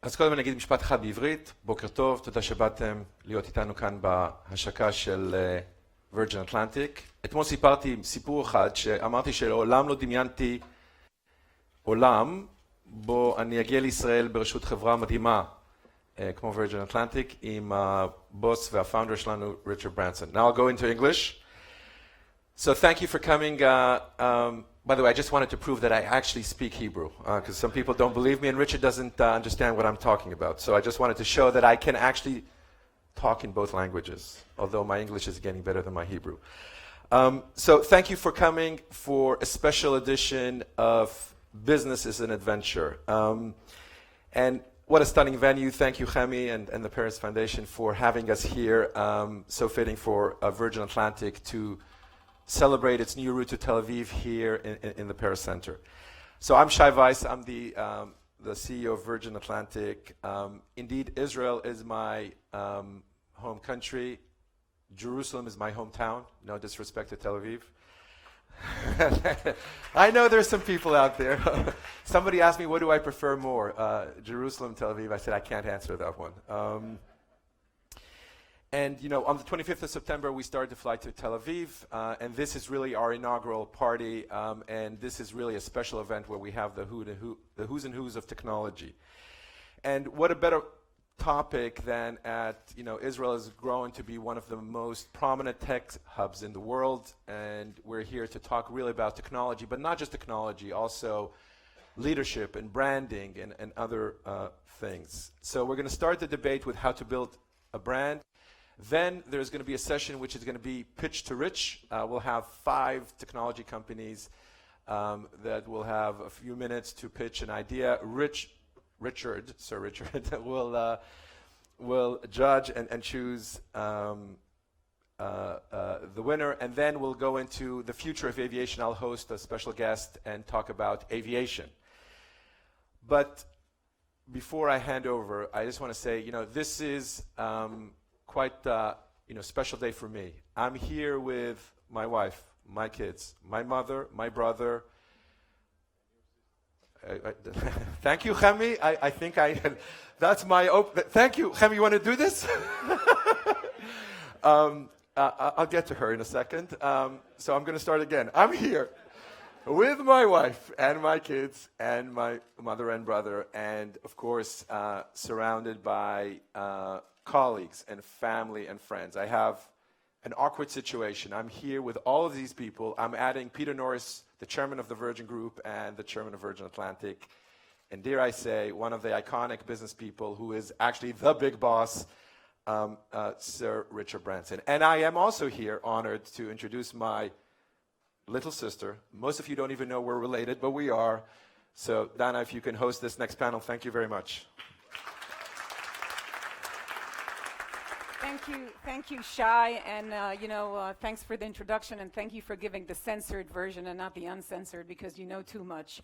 אז קודם אני אגיד משפט אחד בעברית, בוקר טוב, תודה שבאתם להיות איתנו כאן בהשקה של Virgin Atlantic. אתמול סיפרתי סיפור אחד שאמרתי שלעולם לא דמיינתי עולם בו אני אגיע לישראל ברשות חברה מדהימה כמו Virgin Atlantic עם הבוס והפאונדר שלנו, ריצ'רד ברנסון. Now I'll go into English. So thank you for coming. By the way, I just wanted to prove that I actually speak Hebrew, because some people don't believe me, and Richard doesn't understand what I'm talking about. So I just wanted to show that I can actually talk in both languages, although my English is getting better than my Hebrew. So thank you for coming for a special edition of Business is an Adventure. And what a stunning venue. Thank you, Chemi and the Paris Foundation for having us here. So fitting for Virgin Atlantic to celebrate its new route to Tel Aviv here in the Paris Center. So I'm Shai Weiss. I'm the CEO of Virgin Atlantic. Indeed, Israel is my home country. Jerusalem is my hometown. No disrespect to Tel Aviv. I know there's some people out there. Somebody asked me, what do I prefer more, Jerusalem, Tel Aviv? I said, I can't answer that one. And, you know, on the 25th of September, we started to fly to Tel Aviv, and this is really our inaugural party, and this is really a special event where we have the who's and who's of technology. And what a better topic than Israel is growing to be one of the most prominent tech hubs in the world, and we're here to talk really about technology, but not just technology, also leadership and branding and other things. So we're going to start the debate with how to build a brand. Then there's going to be a session which is going to be pitch to rich. We'll have 5 technology companies that will have a few minutes to pitch an idea. Richard will judge and choose the winner, and then we'll go into the future of aviation. I'll host a special guest and talk about aviation. But before I hand over, I just want to say, this is quite special day for me. I'm here with my wife, my kids, my mother, my brother. Thank you, Chemi. I think that's my thank you, Chemi. You want to do this? I'll get to her in a second. So I'm going to start again. I'm here with my wife and my kids and my mother and brother, and of course surrounded by colleagues and family and friends. I have an awkward situation. I'm here with all of these people. I'm adding Peter Norris, the chairman of the Virgin Group and the chairman of Virgin Atlantic, and dare I say, one of the iconic business people who is actually the big boss, Sir Richard Branson. And I am also here honored to introduce my little sister. Most of you don't even know we're related, but we are. So Dana, if you can host this next panel, thank you very much. Thank you, Shai, and thanks for the introduction, and thank you for giving the censored version and not the uncensored, because you know too much.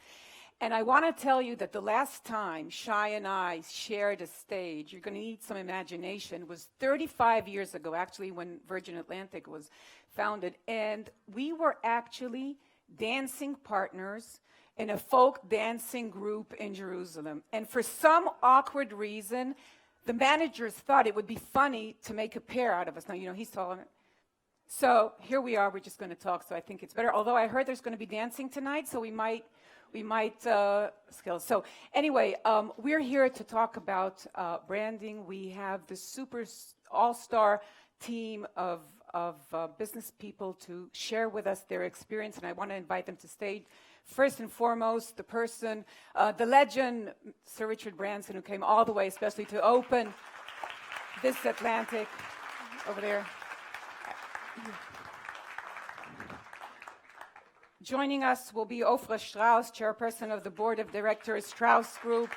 And I want to tell you that the last time Shai and I shared a stage, you're going to need some imagination, was 35 years ago, actually, when Virgin Atlantic was founded, and we were actually dancing partners in a folk dancing group in Jerusalem. And for some awkward reason, the managers thought it would be funny to make a pair out of us. Now, he's taller. So here we are. We're just going to talk. So I think it's better. Although I heard there's going to be dancing tonight, so we might skill. So anyway, we're here to talk about branding. We have the super all-star team of business people to share with us their experience, and I want to invite them to stage. First and foremost, the person, the legend, Sir Richard Branson, who came all the way, especially to open this Atlantic over there. Joining us will be Ofra Strauss, chairperson of the board of directors, Strauss Group.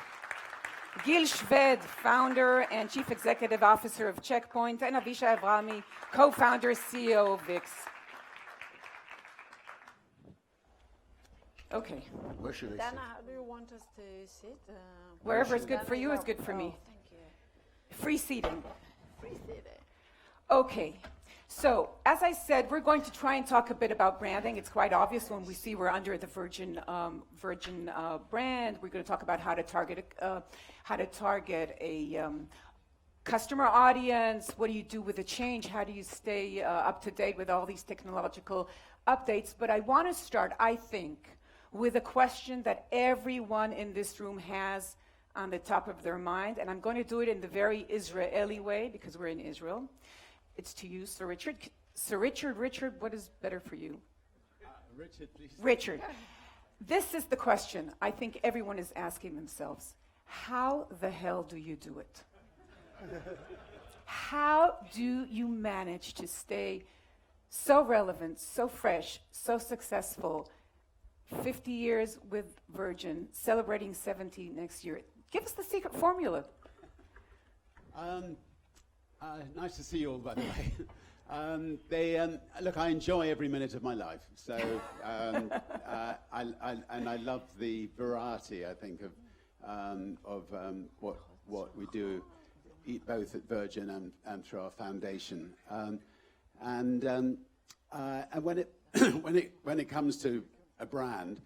Gil Shved, founder and chief executive officer of Checkpoint, and Avishai Avrami, co-founder, CEO of VIX. Okay. Where should I Dana, sit? how do you want us to sit? Wherever is good for you is good for me. Thank you. Free seating. Free seating. Okay. So, as I said, we're going to try and talk a bit about branding. It's quite obvious when we see we're under the Virgin brand. We're going to talk about how to target a customer audience. What do you do with the change? How do you stay up to date with all these technological updates? But I want to start, I think, with a question that everyone in this room has on the top of their mind, and I'm going to do it in the very Israeli way because we're in Israel. It's to you, Sir Richard. Sir Richard, what is better for you? Richard, please. Richard. This is the question I think everyone is asking themselves. How the hell do you do it? How do you manage to stay so relevant, so fresh, so successful? 50 years with Virgin, celebrating 70 next year. Give us the secret formula. Nice to see you all, by the way. Look, I enjoy every minute of my life. So, I love the variety, I think, of what we do, both at Virgin and through our foundation. And when it comes to a brand,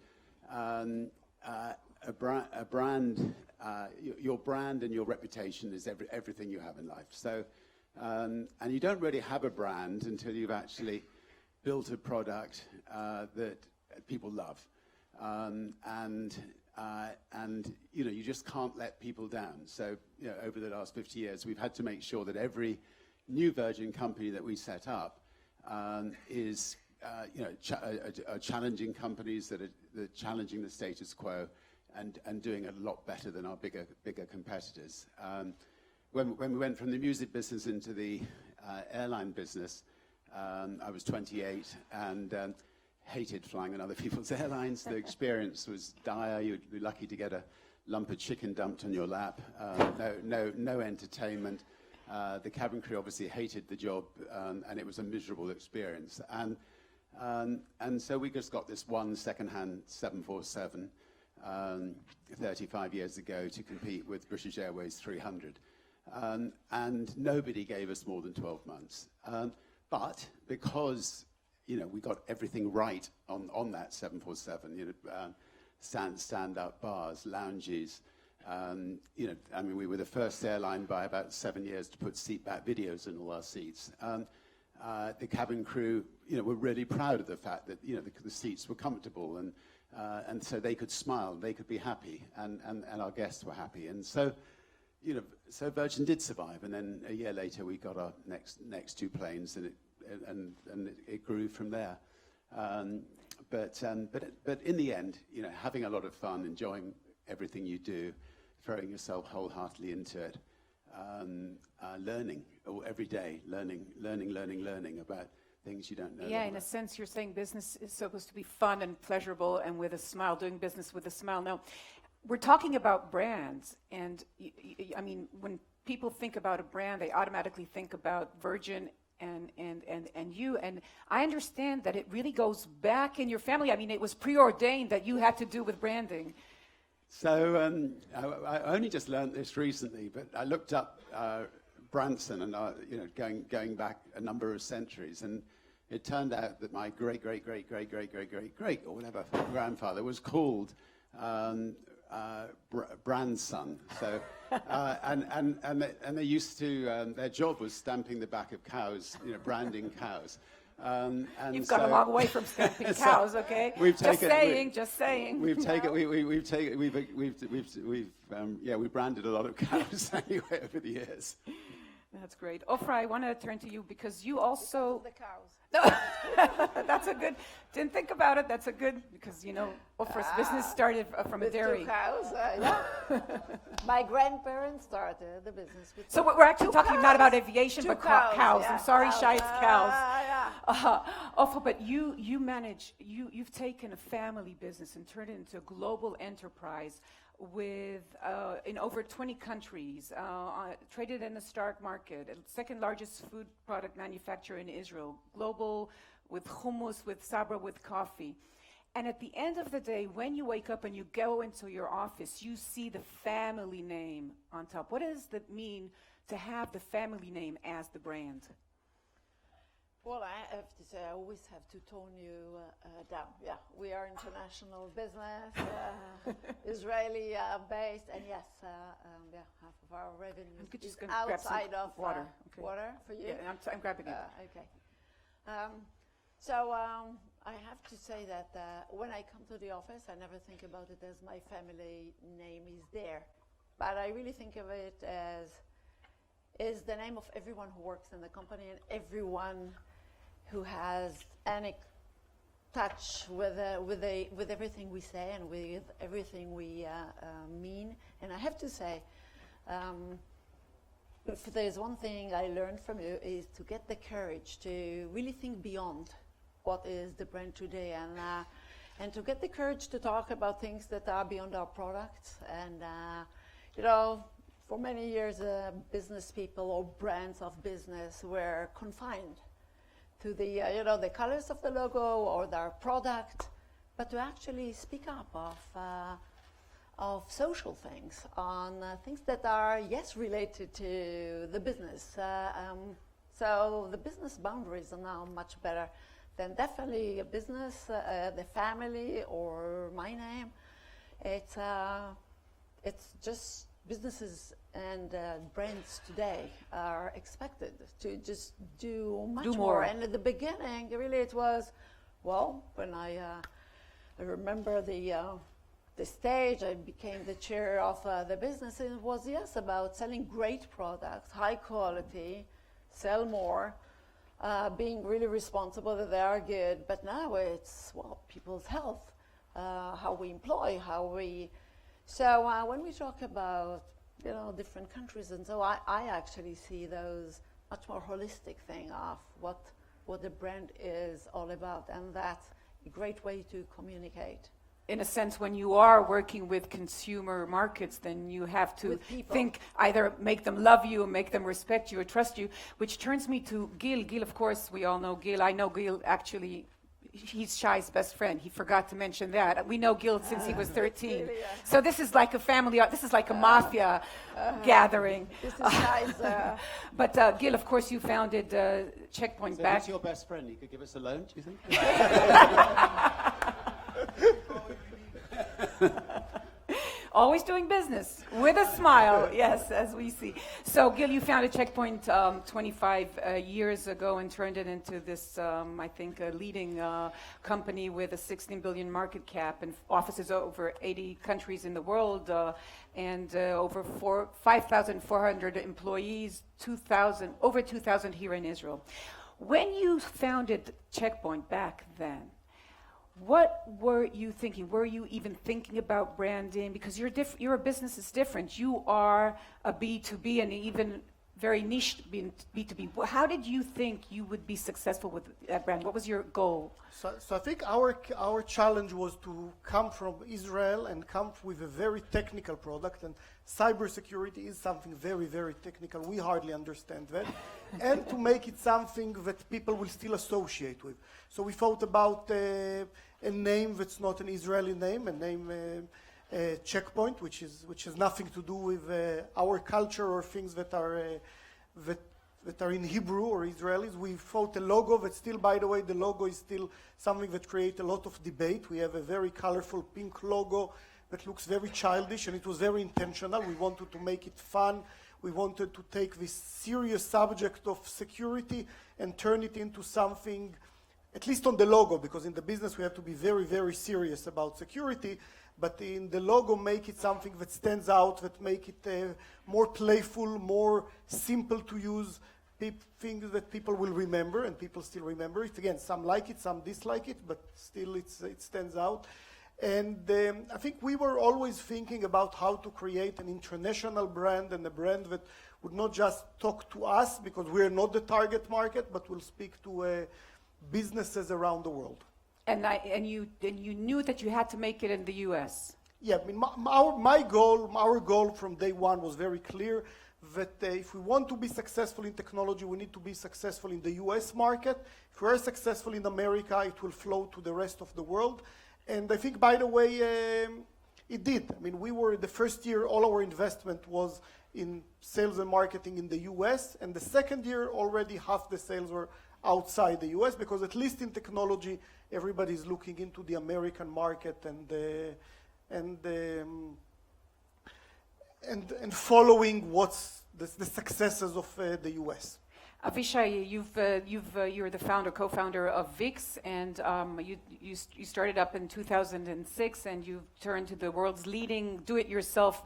your brand and your reputation is everything you have in life. So, and you don't really have a brand until you've actually built a product that people love, and you just can't let people down. So, over the last 50 years, we've had to make sure that every new Virgin company that we set up is challenging companies that are challenging the status quo and doing a lot better than our bigger competitors. When we went from the music business into the airline business, I was 28 and hated flying on other people's airlines. The experience was dire. You'd be lucky to get a lump of chicken dumped on your lap. No entertainment. The cabin crew obviously hated the job, and it was a miserable experience. And so we just got this one second-hand 747 35 years ago to compete with British Airways 300. And nobody gave us more than 12 months. But because, we got everything right on that 747, stand-up bars, lounges, we were the first airline by about 7 years to put seat-back videos in all our seats. The cabin crew, were really proud of the fact that, the seats were comfortable and so they could smile, they could be happy, and our guests were happy. And so, so Virgin did survive. And then a year later, we got our next two planes, and it grew from there. But in the end, having a lot of fun, enjoying everything you do, throwing yourself wholeheartedly into it, learning every day, learning about things you don't know. Yeah, in a sense, you're saying business is supposed to be fun and pleasurable and with a smile, doing business with a smile. Now, we're talking about brands, and when people think about a brand, they automatically think about Virgin and you. And I understand that it really goes back in your family. It was preordained that you had to do with branding. So I only just learned this recently, but I looked up Branson and going back a number of centuries, and it turned out that my great or whatever grandfather was called Branson. So and they used to their job was stamping the back of cows, branding cows. You've got a long way from stamping cows, okay? Just saying. We've branded a lot of cows anyway over the years. That's great. Ofra, I want to turn to you because you also... The cows. That's a good... Didn't think about it. That's a good... Because, Ofra's business started from a dairy. Two cows, yeah. My grandparents started the business with So we're actually talking not about aviation, but cows. Yeah. I'm sorry, Shai, it's cows. Yeah. Ofra, but you manage... You've taken a family business and turned it into a global enterprise with in over 20 countries, traded in the stock market, second largest food product manufacturer in Israel, global with hummus, with sabra, with coffee. And at the end of the day, when you wake up and you go into your office, you see the family name on top. What does that mean to have the family name as the brand? Well, I have to say, I always have to tone you down. Yeah, we are international business, Israeli based, and yes, half of our revenue I'm is just gonna grab some outside of water. Okay. water for you. Yeah, I'm grabbing it. Okay. So I have to say that when I come to the office, I never think about it as my family name is there, but I really think of it as is the name of everyone who works in the company and everyone who has any touch with everything we say and with everything we mean. And I have to say, if there's one thing I learned from you is to get the courage to really think beyond what is the brand today, and to get the courage to talk about things that are beyond our products. And for many years, business people or brands of business were confined to the colors of the logo or their product, but to actually speak up of social things, on things that are, yes, related to the business. So the business boundaries are now much better than definitely a business, the family, or my name. It's just businesses and brands today are expected to just do much more. And at the beginning, really, it was, well, when I remember the stage, I became the chair of the business. It was, yes, about selling great products, high quality, sell more, being really responsible that they are good. But now it's, well, people's health, how we employ, how we... So when we talk about, different countries, and so I actually see those much more holistic thing of what the brand is all about, and that's a great way to communicate. In a sense, when you are working with consumer markets, then you have to think, either make them love you, or make them respect you, or trust you, which turns me to Gil. Gil, of course, we all know Gil. I know Gil, actually, he's Shai's best friend. He forgot to mention that. We know Gil since he was 13. Really, yeah. So this is like a family, this is like a mafia gathering. This is Shai's... But Gil, of course, you founded Checkpoint So back. who's your best friend? He could give us a loan, do you think? Always doing business with a smile, yes, as we see. So, Gil, you founded Checkpoint 25 years ago and turned it into this, I think, a leading company with a 16 billion market cap and offices over 80 countries in the world, and over 5,400 employees, over 2,000 here in Israel. When you founded Checkpoint back then, what were you thinking? Were you even thinking about branding? Because your business is different. You are a B2B and even very niche B2B. How did you think you would be successful with that brand? What was your goal? So I think our challenge was to come from Israel and come with a very technical product, and cybersecurity is something very, very technical. We hardly understand that. And to make it something that people will still associate with. So we thought about a name that's not an Israeli name, a name Checkpoint, which has nothing to do with our culture or things that are in Hebrew or Israelis. We thought a logo that still, by the way, the logo is still something that creates a lot of debate. We have a very colorful pink logo that looks very childish, and it was very intentional. We wanted to make it fun. We wanted to take this serious subject of security and turn it into something, at least on the logo, because in the business we have to be very, very serious about security, but in the logo make it something that stands out, that make it more playful, more simple to use, things that people will remember, and people still remember it. Again, some like it, some dislike it, but still it stands out. And I think we were always thinking about how to create an international brand, and a brand that would not just talk to us, because we are not the target market, but will speak to businesses around the world. And you knew that you had to make it in the U.S. Yeah, I mean, our goal from day one was very clear, that if we want to be successful in technology, we need to be successful in the US market. If we are successful in America, it will flow to the rest of the world. And I think, by the way, it did. I mean, we were the first year, all our investment was in sales and marketing in the US, and the second year, already half the sales were outside the US, because at least in technology, everybody's looking into the American market and following what's the successes of the US. Avishai, you're the co-founder of VIX, and you started up in 2006, and you've turned to the world's leading do-it-yourself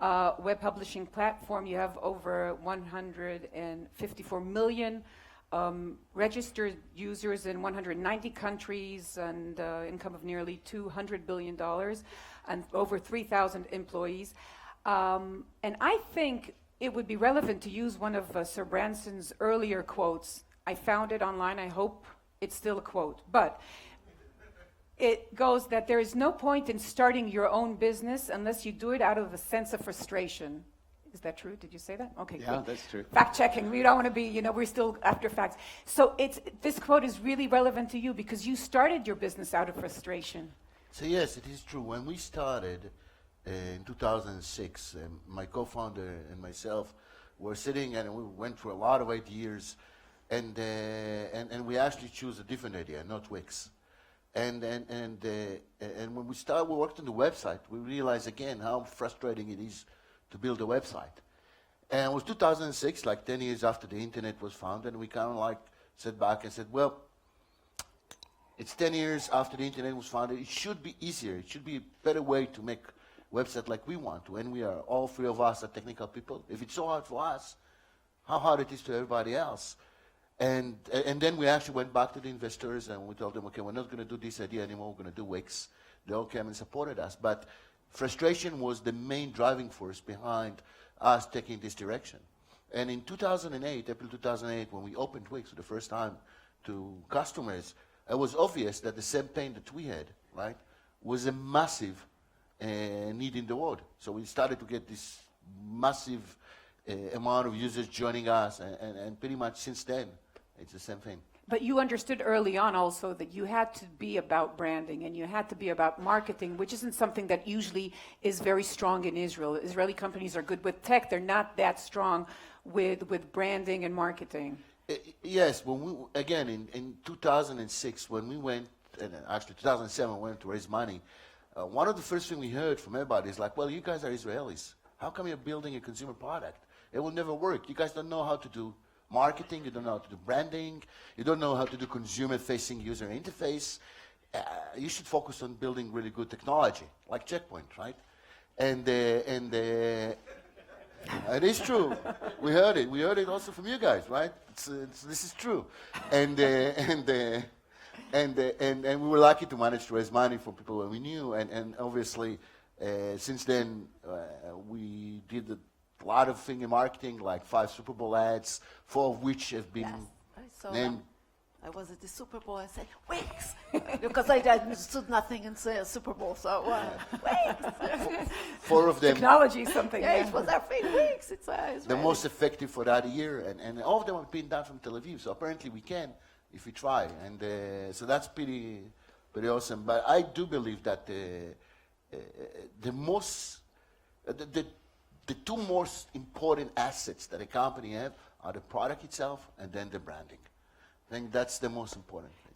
web publishing platform. You have over 154 million registered users in 190 countries, and income of nearly $200 billion, and over 3,000 employees. And I think it would be relevant to use one of Sir Branson's earlier quotes. I found it online. I hope it's still a quote. But it goes that there is no point in starting your own business unless you do it out of a sense of frustration. Is that true? Did you say that? Okay, Yeah, good. that's true. Fact checking. We don't want to be, we're still after facts. So this quote is really relevant to you because you started your business out of frustration. So yes, it is true. When we started in 2006, my co-founder and myself were sitting, and we went through a lot of ideas, and we actually chose a different idea, not Wix. And when we worked on the website, we realized again how frustrating it is to build a website. And it was 2006, like 10 years after the internet was founded, and we kind of like sat back and said, well, it's 10 years after the internet was founded. It should be easier. It should be a better way to make website like we want to, and we are, all three of us are technical people. If it's so hard for us, how hard it is to everybody else. And then we actually went back to the investors and we told them, okay, we're not going to do this idea anymore, we're going to do Wix. They all came and supported us. But frustration was the main driving force behind us taking this direction. And in 2008, April 2008, when we opened Wix for the first time to customers, it was obvious that the same pain that we had, right, was a massive need in the world. So we started to get this massive amount of users joining us, and pretty much since then, it's the same thing. But you understood early on also that you had to be about branding and you had to be about marketing, which isn't something that usually is very strong in Israel. Israeli companies are good with tech. They're not that strong with branding and marketing. Yes, again, in 2006, when we went, and actually 2007, we went to raise money, one of the first things we heard from everybody is like, well, you guys are Israelis. How come you're building a consumer product? It will never work. You guys don't know how to do marketing, you don't know how to do branding, you don't know how to do consumer-facing user interface. You should focus on building really good technology, like Checkpoint, right? And it is true. We heard it. We heard it also from you guys, right? This is true. And we were lucky to manage to raise money from people that we knew. And obviously, since then, we did a lot of things in marketing, like 5 Super Bowl ads, 4 of which have been I saw named. them. I was at the Super Bowl. I said, Wix, because I understood nothing in Super Bowl. So, Wix. 4 of them. Technology is something. Yeah, it was our thing, Wix. It's The most effective for that year, and all of them have been done from Tel Aviv. So apparently we can, if we try, and so that's pretty awesome. But I do believe that the two most important assets that a company have are the product itself and then the branding. I think that's the most important thing.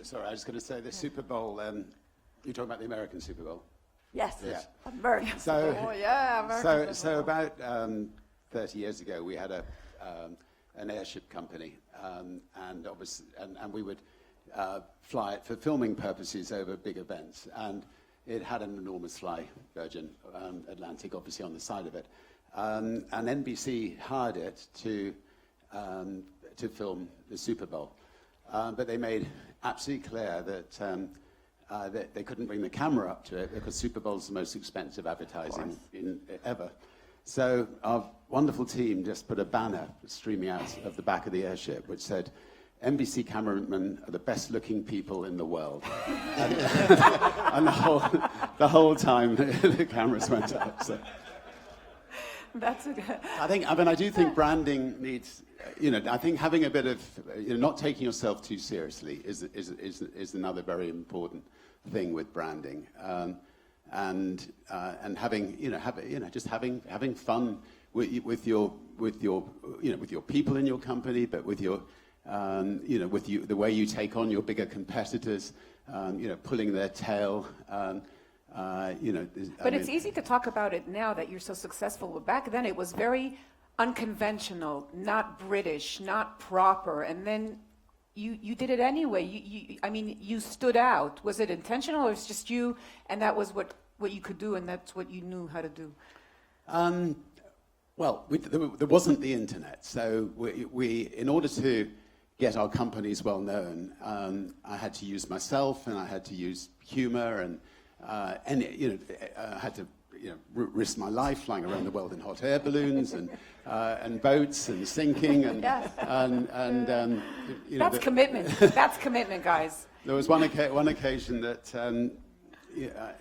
Sorry, I was going to say the Super Bowl. You're talking about the American Super Bowl. Yes, Yes. American So, Super Bowl, yeah, American so about 30 years ago, we had an airship company, and obviously, and we would fly it for filming purposes over big events, and it had an enormous fly, Virgin Atlantic, obviously on the side of it, and NBC hired it to film the Super Bowl, but they made absolutely clear that they couldn't bring the camera up to it because Super Bowl is the most expensive advertising ever. So our wonderful team just put a banner streaming out of the back of the airship which said, NBC cameramen are the best looking people in the world. and the whole time the cameras went up. So. That's a good. I do think branding needs, I think having a bit of, not taking yourself too seriously is another very important thing with branding, and having, just having fun with your people in your company, but with your with the way you take on your bigger competitors, pulling their tail. But it's easy to talk about it now that you're so successful. But back then it was very unconventional, not British, not proper. And then you did it anyway. You stood out. Was it intentional, or it's just you, and that was what you could do, and that's what you knew how to do? Well, there wasn't the internet, so we in order to get our companies well known, I had to use myself, and I had to use humor, and I had to risk my life flying around the world in hot air balloons and boats and sinking and Yes. That's commitment. That's commitment, guys. There was one occasion that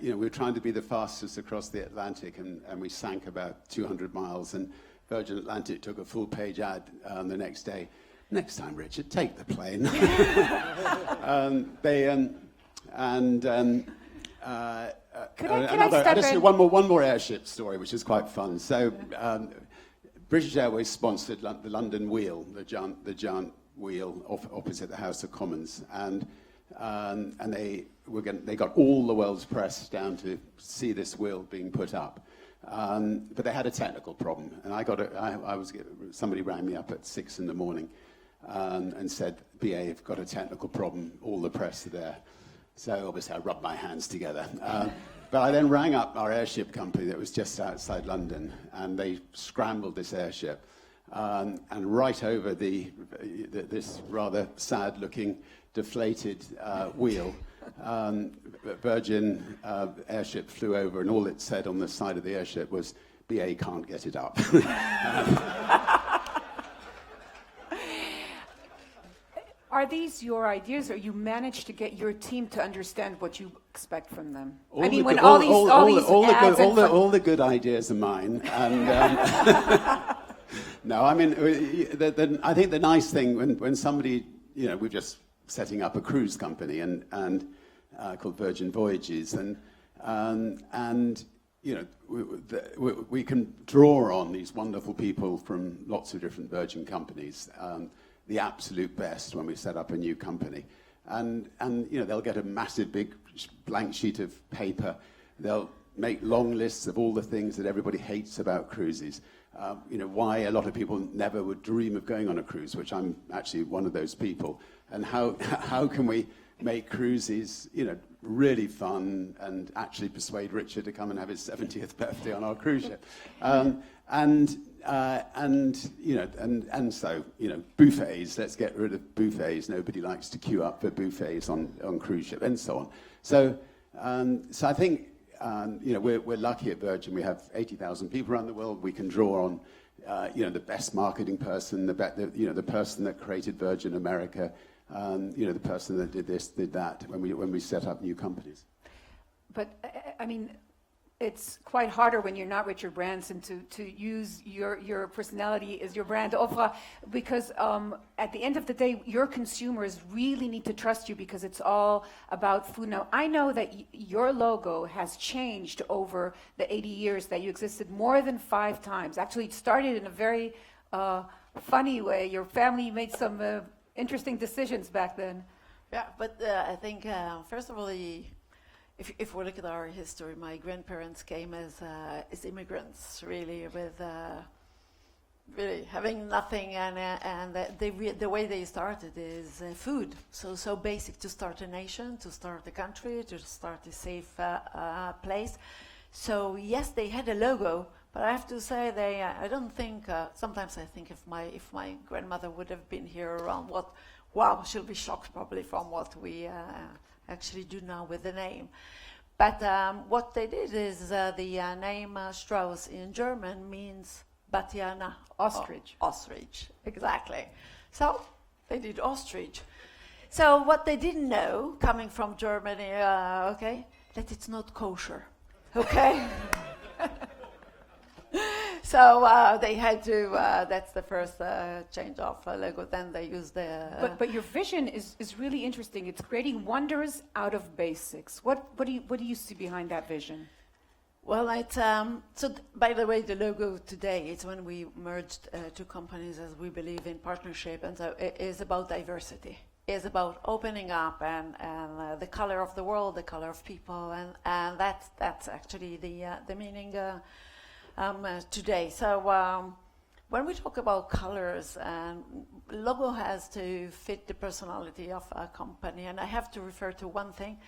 we were trying to be the fastest across the Atlantic, and we sank about 200 miles, and Virgin Atlantic took a full-page ad the next day. Next time, Richard, take the plane. Could I step in? One more airship story, which is quite fun. So, British Airways sponsored the London Wheel, the giant wheel opposite the House of Commons, and they got all the world's press down to see this wheel being put up. But they had a technical problem, and somebody rang me up at 6 a.m. And said, BA have got a technical problem, all the press are there. So obviously I rubbed my hands together. But I then rang up our airship company that was just outside London, and they scrambled this airship. And right over this rather sad-looking, deflated wheel, Virgin airship flew over, and all it said on the side of the airship was, BA can't get it up. Are these your ideas, or you managed to get your team to understand what you expect from them? All the good ideas are mine. And no, I mean, I think the nice thing when somebody, we're just setting up a cruise company and called Virgin Voyages, and we can draw on these wonderful people from lots of different Virgin companies. The absolute best when we set up a new company, and they'll get a massive big blank sheet of paper. They'll make long lists of all the things that everybody hates about cruises. Why a lot of people never would dream of going on a cruise, which I'm actually one of those people. And how can we make cruises really fun and actually persuade Richard to come and have his 70th birthday on our cruise ship? So buffets. Let's get rid of buffets. Nobody likes to queue up for buffets on cruise ship, and so on. So I think we're lucky at Virgin. We have 80,000 people around the world. We can draw on the best marketing person, the person that created Virgin America, the person that did this, did that when we set up new companies. But I mean, it's quite harder when you're not Richard Branson to use your personality as your brand, Ofra, because at the end of the day, your consumers really need to trust you because it's all about food. Now, I know that your logo has changed over the 80 years that you existed more than 5 times. Actually, it started in a very funny way. Your family made some interesting decisions back then. Yeah, but I think, first of all, if we look at our history, my grandparents came as immigrants, really, with really having nothing, and the way they started is food. So basic to start a nation, to start a country, to start a safe place. So yes, they had a logo, but I have to say I don't think. Sometimes I think if my grandmother would have been here around, wow, she'll be shocked probably from what we actually do now with the name. But what they did is the name Strauss in German means Batiana. Ostrich. Ostrich, exactly. So they did ostrich. So what they didn't know, coming from Germany, that it's not kosher, okay? So they had to, that's the first change of logo. Then they used the... But your vision is really interesting. It's creating wonders out of basics. What do you see behind that vision? Well, by the way, the logo today is when we merged two companies as we believe in partnership, and so it is about diversity. It's about opening up and the color of the world, the color of people, and that's actually the meaning today. So when we talk about colors, logo has to fit the personality of a company, and I have to refer to one thing.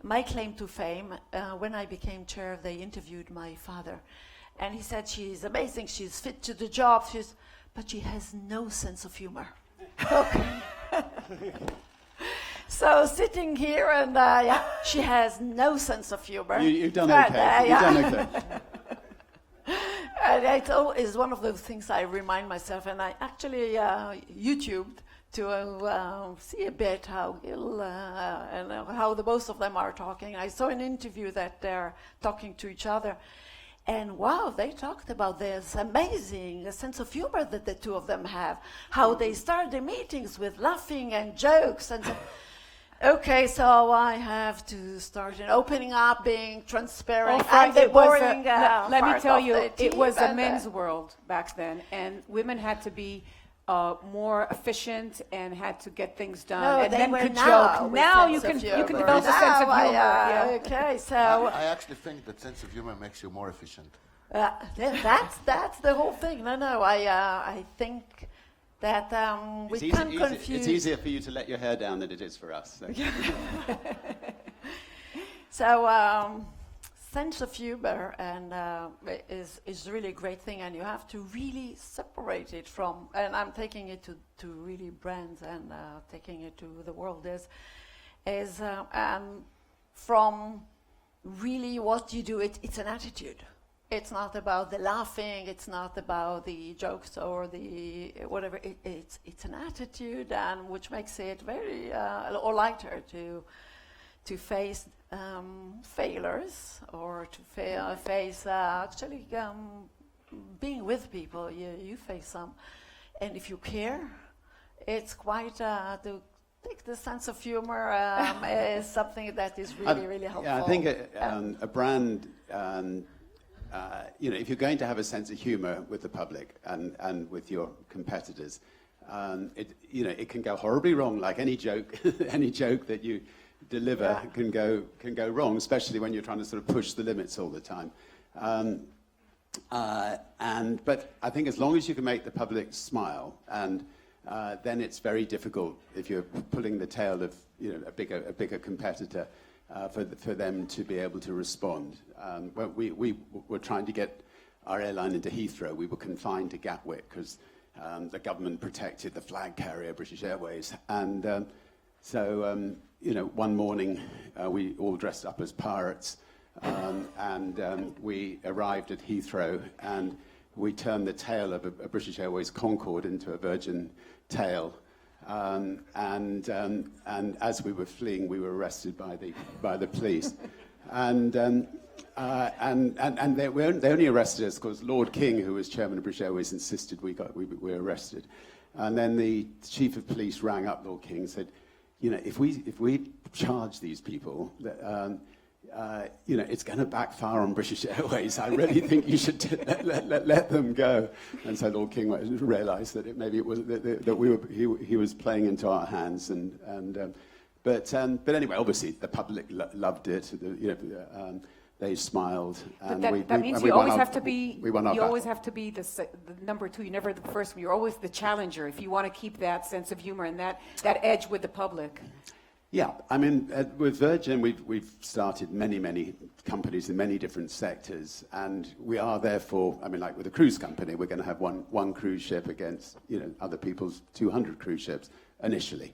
My claim to fame, when I became chair, they interviewed my father. And he said, she's amazing, she's fit to the job, but she has no sense of humor. Okay. So sitting here and she has no sense of humor. You've done okay. You've done okay. And it's one of those things I remind myself, and I actually YouTubed to see a bit how Gil and how the both of them are talking. I saw an interview that they're talking to each other, and wow, they talked about this amazing sense of humor that the two of them have, how they start the meetings with laughing and jokes, and so, okay, so I have to start opening up, being transparent, and the boring let me tell you, it was a and men's world back then, and women had to be more efficient and had to get things done, No, and they then were could now joke. with Now sense you of can humor. develop a sense of Now humor. Yeah. Okay, so I actually think that sense of humor makes you more efficient. that's the whole thing. No, I think that we can confuse. It's easier for you to let your hair down than it is for us. So. So sense of humor and is really a great thing, and you have to really separate it from. And I'm taking it to really brands and taking it to the world is from really what you do. It's an attitude. It's not about the laughing. It's not about the jokes or the whatever. It's an attitude, and which makes it very or lighter to face failures or to face actually being with people. You face some, and if you care, it's quite to take the sense of humor is something that is really helpful. Yeah, I think a brand. If you're going to have a sense of humor with the public and with your competitors, it can go horribly wrong. Like any joke, any joke that you deliver can go wrong, especially when you're trying to sort of push the limits all the time. But I think as long as you can make the public smile, and then it's very difficult if you're pulling the tail of a bigger competitor. For them to be able to respond. When we were trying to get our airline into Heathrow, we were confined to Gatwick because the government protected the flag carrier, British Airways. And so, one morning we all dressed up as pirates and we arrived at Heathrow and we turned the tail of a British Airways Concorde into a Virgin tail. And as we were fleeing, we were arrested by the police, and they only arrested us because Lord King, who was chairman of British Airways, insisted we were arrested, and then the chief of police rang up Lord King and said, if we charge these people, it's going to backfire on British Airways. I really think you should let them go. And so Lord King realised that maybe it was that he was playing into our hands. But anyway, obviously the public loved it. They smiled. And that means you always have to be. We won our You always battle. have to be the number two. You're never the first one. You're always the challenger if you want to keep that sense of humor and that edge with the public. Yeah, I mean, with Virgin, we've started many companies in many different sectors, and we are therefore, I mean, like with a cruise company, we're going to have one cruise ship against other people's 200 cruise ships initially,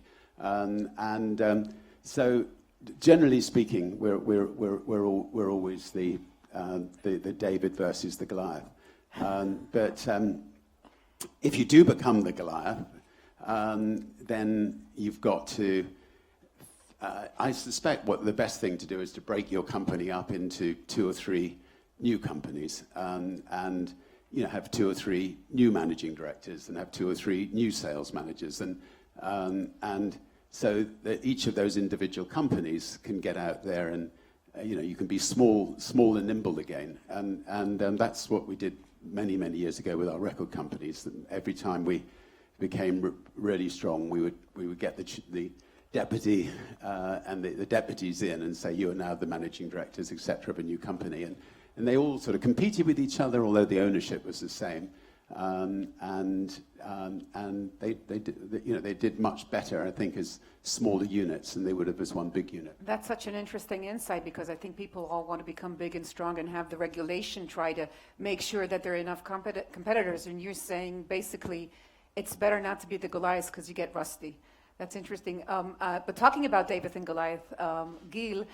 so generally speaking, we're always the David versus the Goliath, but if you do become the Goliath, then you've got to. I suspect what the best thing to do is to break your company up into 2 or 3 new companies, and have 2 or 3 new managing directors, and have 2 or 3 new sales managers, and so that each of those individual companies can get out there you can be small and nimble again. And that's what we did many, many years ago with our record companies. And every time we became really strong, we would get the deputy and the deputies in and say, you are now the managing directors, etc., of a new company. And they all sort of competed with each other, although the ownership was the same. And they did much better, I think, as smaller units than they would have as one big unit. That's such an interesting insight, because I think people all want to become big and strong and have the regulation try to make sure that there are enough competitors. And you're saying basically it's better not to be the Goliath because you get rusty. That's interesting. But talking about David and Goliath, Gil,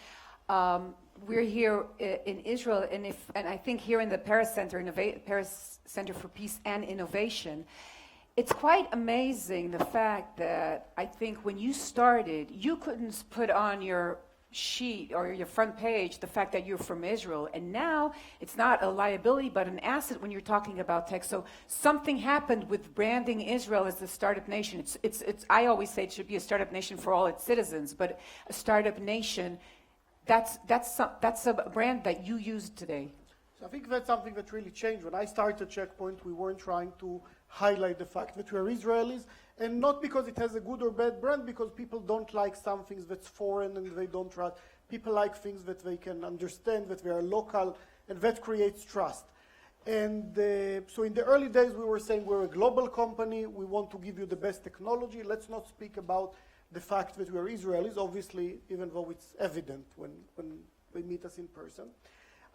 we're here in Israel, and I think here in the Paris Center for Peace and Innovation, it's quite amazing the fact that I think when you started, you couldn't put on your sheet or your front page the fact that you're from Israel, and now it's not a liability but an asset when you're talking about tech. So something happened with branding Israel as a startup nation. It's I always say it should be a startup nation for all its citizens, but a startup nation, that's a brand that you use today. So I think that's something that really changed. When I started Checkpoint, we weren't trying to highlight the fact that we are Israelis, and not because it has a good or bad brand, because people don't like some things that's foreign and they don't trust. People like things that they can understand, that they are local, and that creates trust. And so in the early days, we were saying we're a global company, we want to give you the best technology. Let's not speak about the fact that we are Israelis, obviously, even though it's evident when they meet us in person.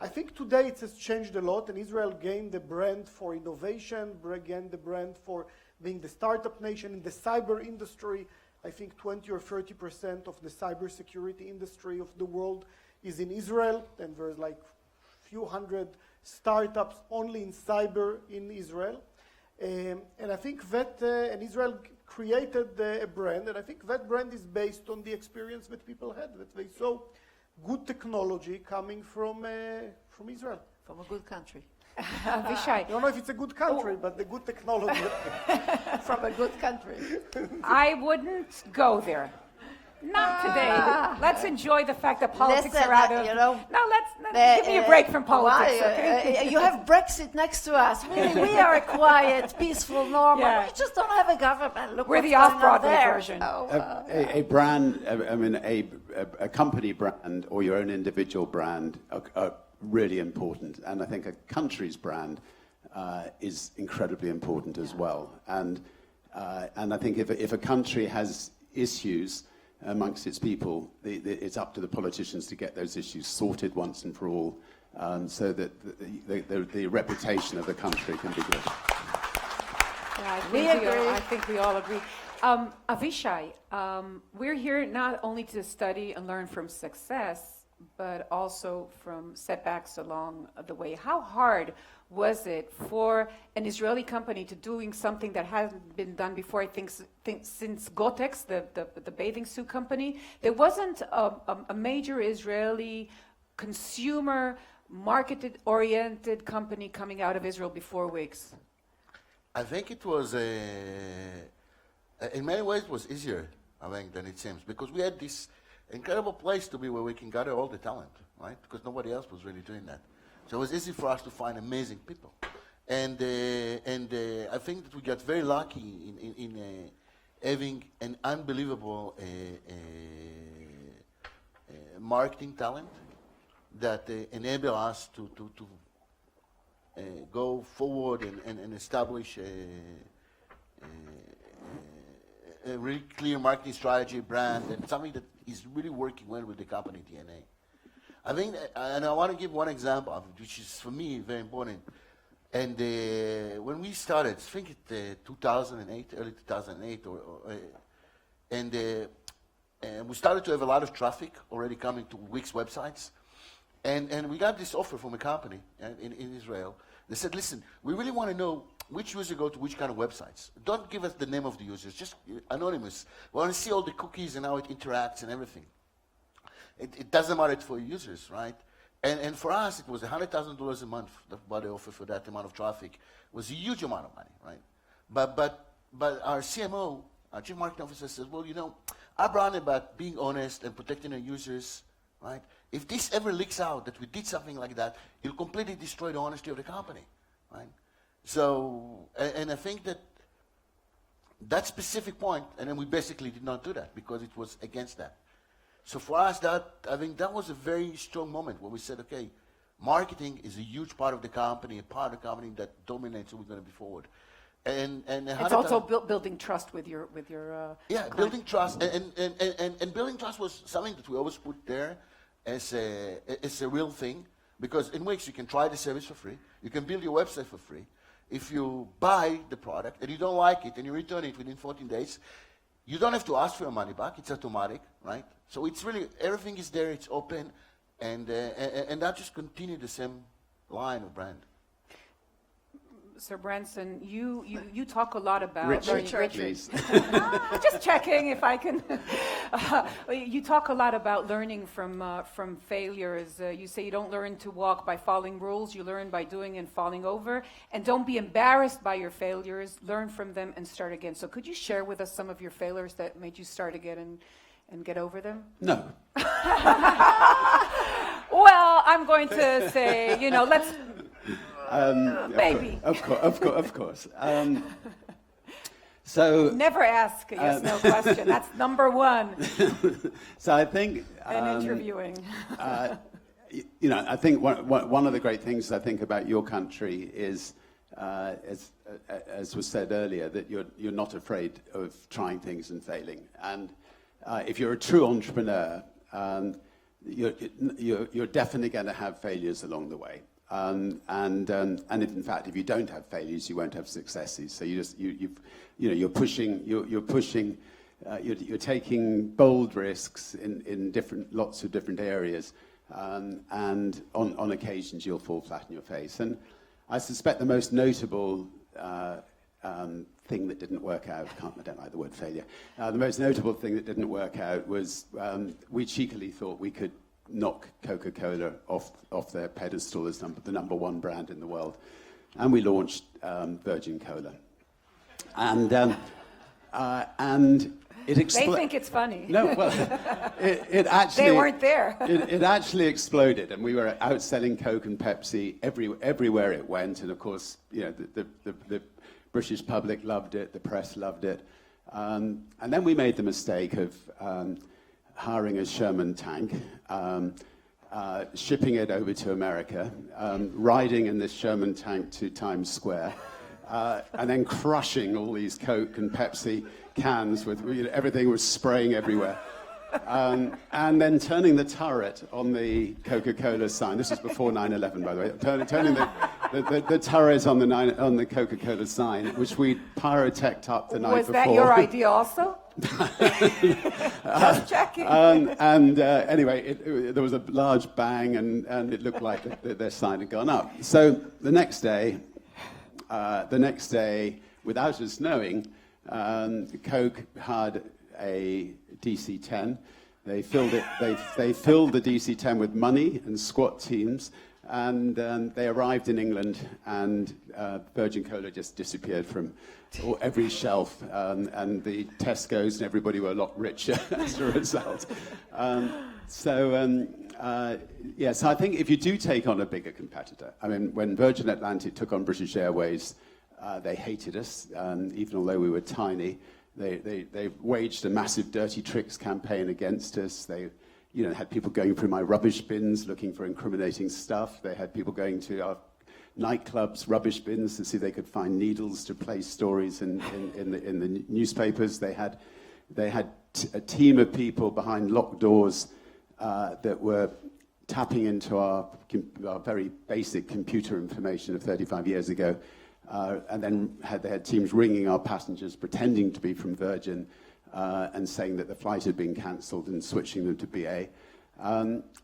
I think today it has changed a lot, and Israel gained the brand for innovation, gained the brand for being the startup nation in the cyber industry. I think 20 or 30% of the cybersecurity industry of the world is in Israel, and there's like a few hundred startups only in cyber in Israel. And I think that, and Israel created a brand, and I think that brand is based on the experience that people had, that they saw good technology coming from Israel. From a good country. Avishai. I don't know if it's a good country, but the good technology. From a good country. I wouldn't go there. Not today. Let's enjoy the fact that politics Listen, are out of... you know, no, give me a break from politics, okay? You have Brexit next to us. We are a quiet, peaceful, normal. Yeah. We just don't have a government. Look, We're what's the going on off-Broadway there. version. A brand, a company brand or your own individual brand are really important. And I think a country's brand is incredibly important as well. And I think if a country has issues amongst its people, it's up to the politicians to get those issues sorted once and for all, so that the reputation of the country can be good. Yeah, I think we all agree. Avishai, we're here not only to study and learn from success, but also from setbacks along the way. How hard was it for an Israeli company to doing something that hasn't been done before? I think since Gotex, the bathing suit company, there wasn't a major Israeli consumer market-oriented company coming out of Israel before Wix. I think it was, in many ways, it was easier, I think, than it seems, because we had this incredible place to be where we can gather all the talent, right? Because nobody else was really doing that. So it was easy for us to find amazing people. And I think that we got very lucky in having an unbelievable marketing talent that enable us to go forward and establish a really clear marketing strategy, brand, and something that is really working well with the company DNA. I think, and I want to give one example, of it, which is for me very important. And when we started, I think it 2008, early 2008, and we started to have a lot of traffic already coming to Wix websites. And we got this offer from a company in Israel. They said, listen, we really want to know which user go to which kind of websites. Don't give us the name of the users, just anonymous. We want to see all the cookies and how it interacts and everything. It doesn't matter for users, right? And for us, it was $100,000 a month, what they offer for that amount of traffic. It was a huge amount of money, right? But our CMO, our Chief Marketing Officer says, well, our brand about being honest and protecting our users right? If this ever leaks out that we did something like that, it'll completely destroy the honesty of the company, right? So, and I think that specific point, and then we basically did not do that because it was against that. So for us, I think that was a very strong moment where we said, okay, marketing is a huge part of the company, a part of the company that dominates who we're going to be forward. And It's also building trust with your yeah, building trust, and building trust was something that we always put there as a real thing, because in Wix you can try the service for free, you can build your website for free. If you buy the product and you don't like it and you return it within 14 days, you don't have to ask for your money back. It's automatic, right? So it's really, everything is there, it's open, and that just continued the same line of brand. Sir Branson, you talk a lot about Richard, please. Just checking if I can. You talk a lot about learning from failures. You say you don't learn to walk by following rules. You learn by doing and falling over. And don't be embarrassed by your failures. Learn from them and start again. So could you share with us some of your failures that made you start again and get over them? No. Well, I'm going to say, let's. Maybe. Of course. So never ask a yes/no question. That's number one so I think in interviewing. I think one of the great things I think about your country is, as was said earlier, that you're not afraid of trying things and failing. And if you're a true entrepreneur, you're definitely going to have failures along the way. And in fact, if you don't have failures, you won't have successes. So you're taking bold risks in lots of different areas, and on occasions you'll fall flat on your face. And I suspect the most notable thing that didn't work out, I don't like the word failure. The most notable thing that didn't work out was we cheekily thought we could knock Coca-Cola off their pedestal as the number one brand in the world, and we launched Virgin Cola, and it exploded. They think it's funny. No, well, it actually they weren't there. it actually exploded, and we were outselling Coke and Pepsi everywhere it went, and of course, the British public loved it, the press loved it, and then we made the mistake of hiring a Sherman tank, shipping it over to America, riding in this Sherman tank to Times Square, and then crushing all these Coke and Pepsi cans with everything was spraying everywhere. And then turning the turret on the Coca-Cola sign. This was before 9/11, by the way. Turning the turret on the Coca-Cola sign, which we pyroteched up the night before. Was that your idea also? Just checking. Anyway, there was a large bang, and it looked like their sign had gone up. So the next day, without us knowing, Coke had a DC-10. They filled it. They filled the DC-10 with money and SWAT teams, and they arrived in England, and Virgin Cola just disappeared from every shelf, and the Tesco's and everybody were a lot richer as a result. So I think if you do take on a bigger competitor, I mean, when Virgin Atlantic took on British Airways, they hated us, even although we were tiny. They waged a massive dirty tricks campaign against us. They had people going through my rubbish bins looking for incriminating stuff. They had people going to our nightclubs' rubbish bins to see if they could find needles to place stories in the newspapers. They had a team of people behind locked doors that were tapping into our very basic computer information of 35 years ago. And then they had teams ringing our passengers, pretending to be from Virgin, and saying that the flight had been cancelled and switching them to BA.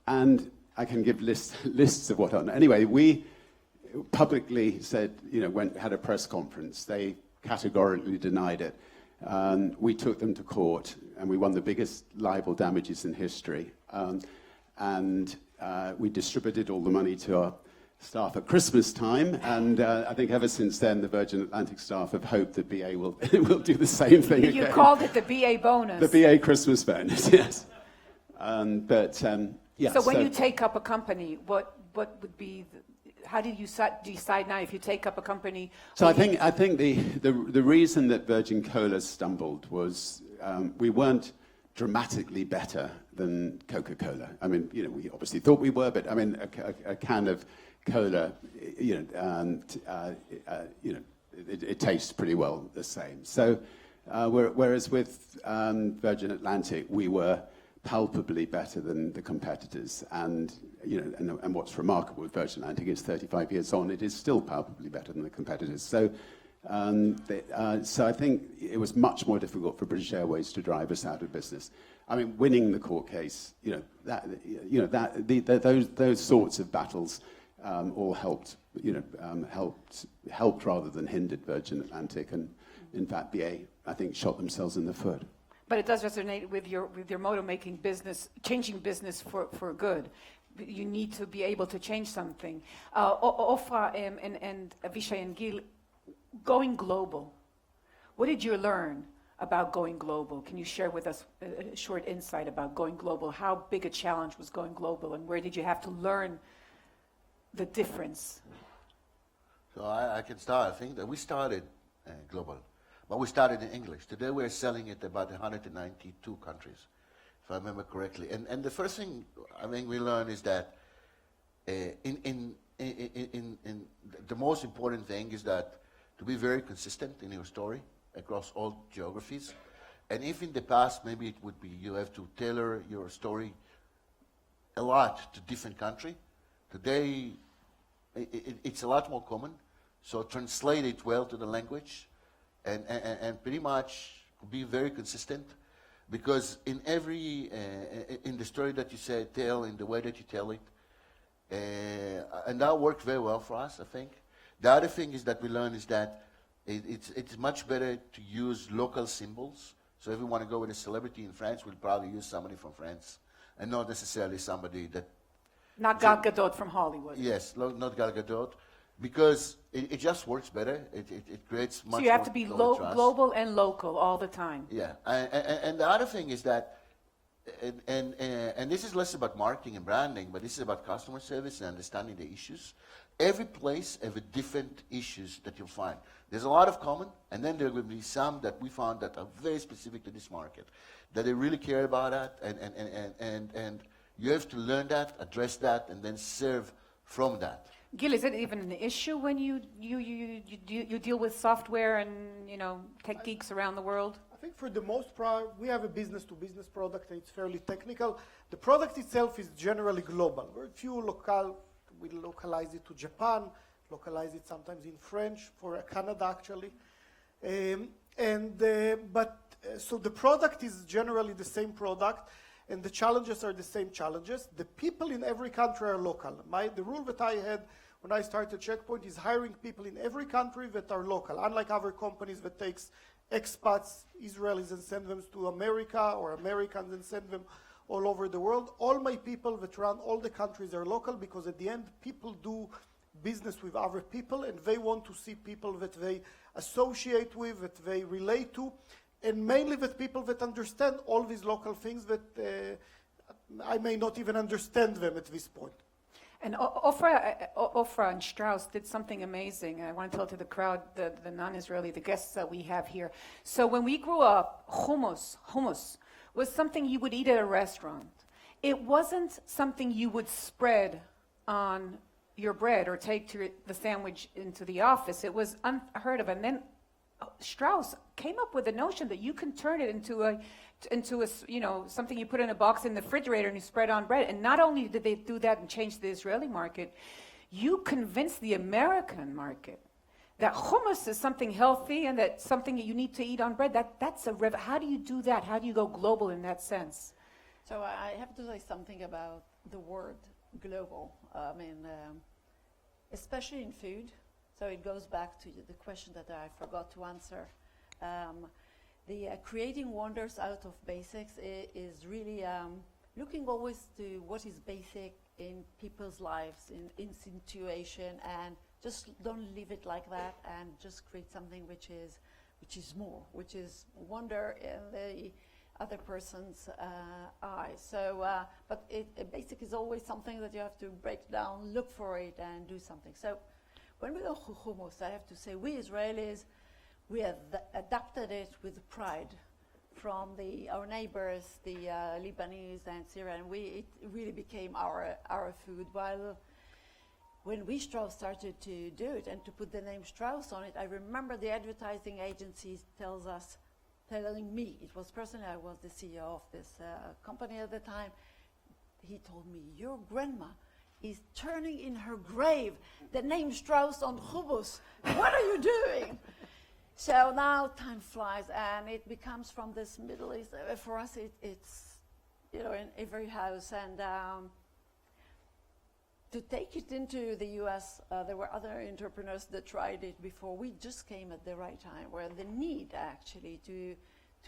And I can give lists of what on. Anyway, we publicly said, had a press conference. They categorically denied it. We took them to court, and we won the biggest libel damages in history. And we distributed all the money to our staff at Christmas time, and I think ever since then the Virgin Atlantic staff have hoped that BA will do the same thing again. You called it the BA bonus. The BA Christmas bonus, yes. But Yeah, So when you take up a company, what would be, how did you decide now if you take up a company? So I think the reason that Virgin Cola stumbled was we weren't dramatically better than Coca-Cola. I mean, you know, we obviously thought we were, but I mean, a can of cola, it tastes pretty well the same. So whereas with Virgin Atlantic, we were palpably better than the competitors, and what's remarkable with Virgin Atlantic is 35 years on, it is still palpably better than the competitors. So I think it was much more difficult for British Airways to drive us out of business. I mean, winning the court case, those sorts of battles all helped rather than hindered Virgin Atlantic, and in fact, BA, I think, shot themselves in the foot. But it does resonate with your motto, making business, changing business for good. You need to be able to change something. Ofra and Avishai and Gil, going global. What did you learn about going global? Can you share with us a short insight about going global? How big a challenge was going global, and where did you have to learn the difference? So I can start. I think that we started global, but we started in English. Today we're selling it about 192 countries, if I remember correctly. And the first thing I think we learned is that in the most important thing is that to be very consistent in your story across all geographies. And if in the past maybe it would be you have to tailor your story a lot to different country, today it's a lot more common. So translate it well to the language and pretty much be very consistent, because in every in the story that you tell, in the way that you tell it, and that worked very well for us, I think. The other thing is that we learned is that it's much better to use local symbols. So if we want to go with a celebrity in France, we'll probably use somebody from France, and not necessarily somebody that... Not Gal Gadot from Hollywood. Yes, not Gal Gadot, because it just works better. It creates much more... So you have to be global and local all the time. Yeah, and the other thing is that, and this is less about marketing and branding, but this is about customer service and understanding the issues. Every place have a different issues that you'll find. There's a lot of common, and then there will be some that we found that are very specific to this market, that they really care about that, and you have to learn that, address that, and then serve from that. Gil, is it even an issue when you deal with software and tech geeks around the world? I think for the most part, we have a business-to-business product, and it's fairly technical. The product itself is generally global. Very few local. We localize it to Japan, localize it sometimes in French, for Canada actually. So the product is generally the same product, and the challenges are the same challenges. The people in every country are local. The rule that I had when I started Checkpoint is hiring people in every country that are local, unlike other companies that takes expats, Israelis, and send them to America, or Americans and send them all over the world. All my people that run all the countries are local, because at the end, people do business with other people, and they want to see people that they associate with, that they relate to, and mainly with people that understand all these local things that I may not even understand them at this point. And Ofra and Strauss did something amazing. I want to tell to the crowd, the non-Israeli, the guests that we have here. So when we grew up, hummus was something you would eat at a restaurant. It wasn't something you would spread on your bread or take the sandwich into the office. It was unheard of. And then Strauss came up with the notion that you can turn it into a something you put in a box in the refrigerator and you spread on bread. And not only did they do that and change the Israeli market, you convinced the American market that hummus is something healthy and that something that you need to eat on bread. How do you do that? How do you go global in that sense? So I have to say something about the word global. Especially in food. So it goes back to the question that I forgot to answer. Creating wonders out of basics is really looking always to what is basic in people's lives, in situation, and just don't leave it like that, and just create something which is more, which is wonder. And other person's eyes. So, but it basically is always something that you have to break down, look for it, and do something. So, when we go to hummus, I have to say we Israelis, we have adapted it with pride from our neighbors, the Lebanese and Syrian. It really became our food. While when we Strauss started to do it and to put the name Strauss on it, I remember the advertising agencies telling me, it was personally, I was the CEO of this company at the time, he told me, your grandma is turning in her grave the name Strauss on hummus. What are you doing? So now time flies, and it becomes from this Middle East. For us, it's in every house, and to take it into the U.S., there were other entrepreneurs that tried it before. We just came at the right time, where the need actually to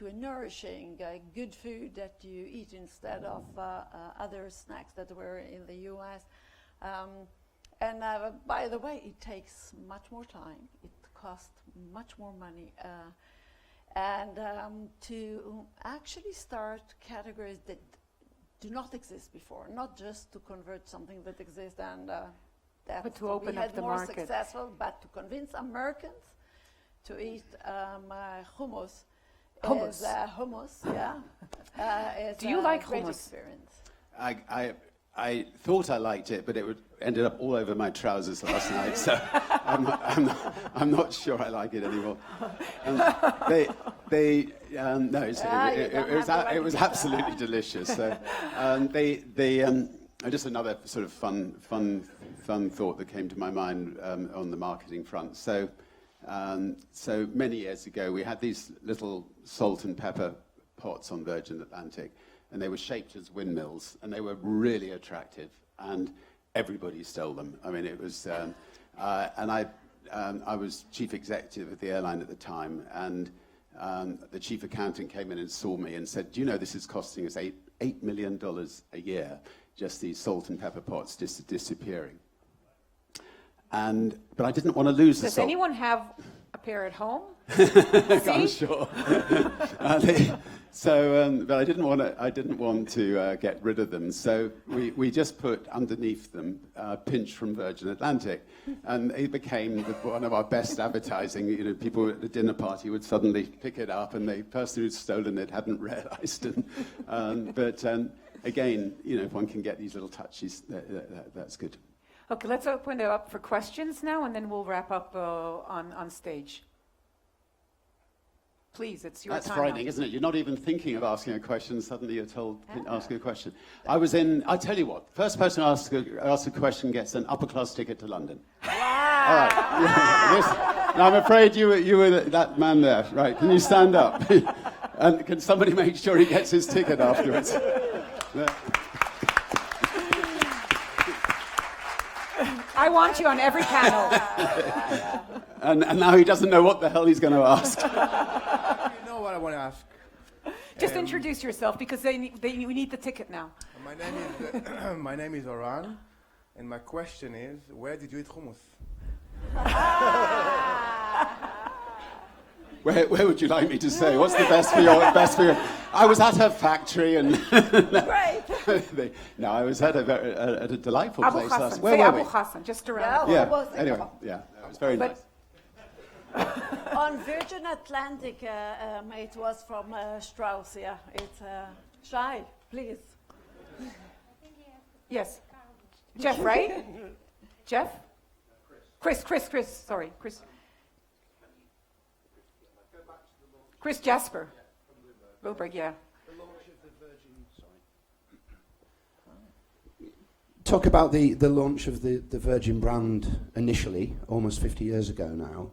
a nourishing, good food that you eat instead of other snacks that were in the U.S. And by the way, it takes much more time. It costs much more money. And to actually start categories that do not exist before, not just to convert something that exists and But to open up the more market. successful, but to convince Americans to eat hummus. Hummus. Hummus, yeah. Do you like great hummus? Experience. I thought I liked it, but it ended up all over my trousers last night, so I'm not sure I like it anymore. It was absolutely delicious. So, just another sort of fun thought that came to my mind on the marketing front. So many years ago, we had these little salt and pepper pots on Virgin Atlantic, and they were shaped as windmills, and they were really attractive, and everybody stole them. I mean, it was, and I was chief executive of the airline at the time, and the chief accountant came in and saw me and said, "Do you know this is costing us $8 million a year, just these salt and pepper pots disappearing?" But I didn't want to lose the Does salt. anyone have a pair at home? I'm sure. But I didn't want to get rid of them. So we just put underneath them pinch from Virgin Atlantic, and it became one of our best advertising. You know, people at the dinner party would suddenly pick it up, and the person who'd stolen it hadn't realised. But again, you know, if one can get these little touches, that's good. Okay, let's open it up for questions now, and then we'll wrap up on stage. Please, it's your That's time. frightening, isn't it? You're not even thinking of asking a question, suddenly you're told, ask a question. I'll tell you what, first person who asks a question gets an upper class ticket to London. Wow. All right. Now, I'm afraid you were that man there. Right, can you stand up? And can somebody make sure he gets his ticket afterwards? I want you on every panel. And now he doesn't know what the hell he's going to ask. You know what I want to ask? Just introduce yourself, because we need the ticket now. My name is Oran, and my question is, where did you eat hummus? Where would you like me to say? What's the best for your? I was at her factory, and Great. no, I was at a delightful Abu place Hassan. last. Say Were Abu we? Hassan, just around. Yeah. Yeah. Anyway, yeah, it was very nice. On Virgin Atlantic, it was from Strauss, yeah. It's Shai, please. Yes. Jeff, right? Jeff? Chris, sorry, Chris. Chris Jasper. Wilberg, yeah. Talk about the launch of the Virgin brand initially, almost 50 years ago now.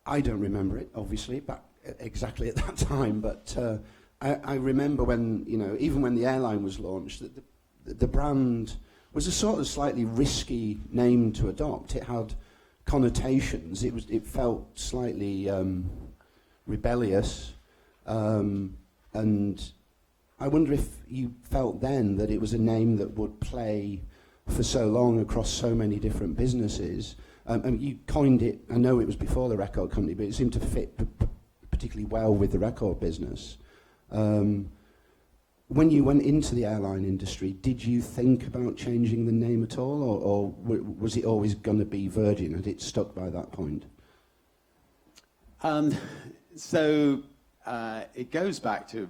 I don't remember it, obviously, back exactly at that time, but I remember when, you know, even when the airline was launched, that the brand was a sort of slightly risky name to adopt. It had connotations. It felt slightly rebellious, and I wonder if you felt then that it was a name that would play for so long across so many different businesses. And you coined it, I know it was before the record company, but it seemed to fit particularly well with the record business. When you went into the airline industry, did you think about changing the name at all, or was it always going to be Virgin? Had it stuck by that point? It goes back to